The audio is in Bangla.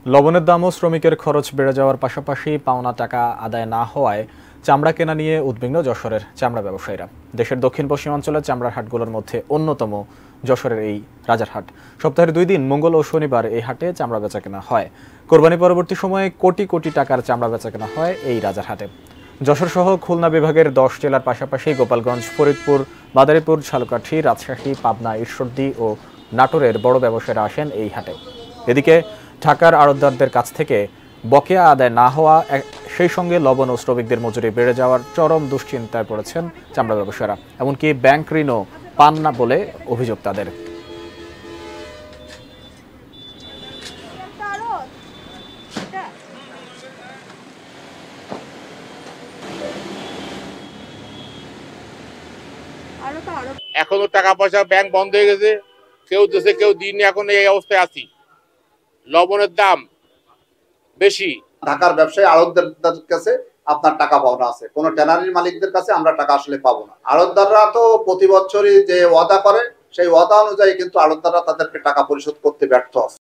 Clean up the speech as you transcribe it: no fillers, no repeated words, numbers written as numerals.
লবণের দাম ও শ্রমিকের খরচ বেড়ে যাওয়ার পাশাপাশি পাওনা টাকা আদায় না হওয়ায় চামড়া কেনা নিয়ে উদ্বিগ্ন যশোরের চামড়া ব্যবসায়ীরা। দেশের দক্ষিণ পশ্চিমাঞ্চলের চামড়ার হাটগুলোর মধ্যে অন্যতম যশোরের এই রাজারহাট। সপ্তাহের 2 দিন মঙ্গল ও শনিবার এই হাটে চামড়া বেচাকেনা হয়। কোরবানি পরবর্তী সময়ে কোটি কোটি টাকার চামড়া বেচাকেনা হয় এই রাজারহাটে। যশোর সহ খুলনা বিভাগের 10 জেলার পাশাপাশি গোপালগঞ্জ, ফরিদপুর, মাদারীপুর, ঝালকাঠি, রাজশাহী, পাবনা, ঈশ্বরদী ও নাটোরের বড় ব্যবসায়ীরা আসেন এই হাটে। এদিকে ঢাকার আড়তদারদের কাছ থেকে বকেয়া আদায় না হওয়া, সেই সঙ্গে লবণ ও শ্রমিকদের মজুরি বেড়ে যাওয়ার চরম দুশ্চিন্তায় পড়েছেন চামড়া ব্যবসায়ীরা। এমনকি ব্যাংক ঋণও পান না বলে অভিযোগ তাদের। এখনো টাকা পয়সা ব্যাংক বন্ধ হয়ে গেছে, কেউ দেশে কেউ দিনে, এখন এই অবস্থায় আছি। লবণের দাম বেশি। ঢাকার ব্যবসায়ী আড়তদারদের কাছে আপনার টাকা পাওনা আছে, কোন ট্যানারির মালিকদের কাছে আমরা টাকা আসলে পাবো না। আড়তদাররা তো প্রতি বছরই যে ওয়াদা করে সেই ওয়াদা অনুযায়ী কিন্তু আড়তদাররা তাদেরকে টাকা পরিশোধ করতে ব্যর্থ আছে।